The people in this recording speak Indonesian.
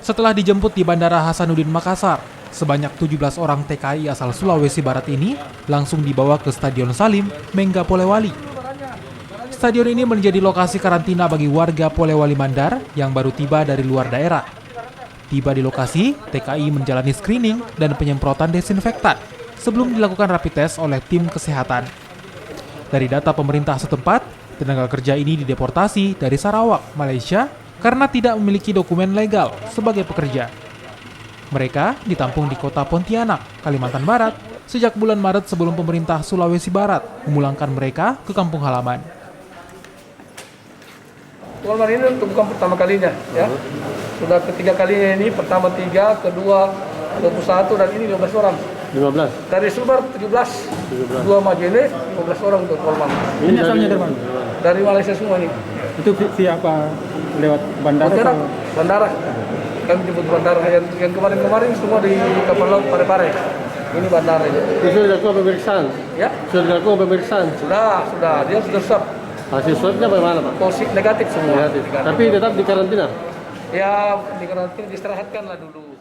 Setelah dijemput di Bandara Hasanuddin Makassar, sebanyak 17 orang TKI asal Sulawesi Barat ini langsung dibawa ke Stadion Salim, Mengga Polewali. Stadion ini menjadi lokasi karantina bagi warga Polewali Mandar yang baru tiba dari luar daerah. Tiba di lokasi, TKI menjalani screening dan penyemprotan desinfektan sebelum dilakukan rapid test oleh tim kesehatan. Dari data pemerintah setempat, tenaga kerja ini dideportasi dari Sarawak, Malaysia, karena tidak memiliki dokumen legal sebagai pekerja. Mereka ditampung di kota Pontianak, Kalimantan Barat, sejak bulan Maret sebelum pemerintah Sulawesi Barat memulangkan mereka ke kampung halaman. Polman ini untuk bukan pertama kalinya, ya. Sudah ketiga kalinya ini, pertama 3, kedua 21, dan ini 15 orang. 15? Dari Sulbar 17, 2 Majene, 15 orang untuk Polman. Ini asalnya dari mana? Dari Malaysia semua ini. Itu via apa? Lewat bandara? Pontianak, bandara. Kami jemput bandara. Yang kemarin-kemarin semua di kapal laut Pare-Pare. Ini bandara. Itu sudah dilakukan pemeriksaan? Ya? Sudah dilakukan pemeriksaan? Sudah. Dia sudah swab. Hasil swabnya bagaimana, Pak? Negatif semua. Negatif. Tapi tetap di karantina? Ya, di karantina diistirahatkan lah dulu.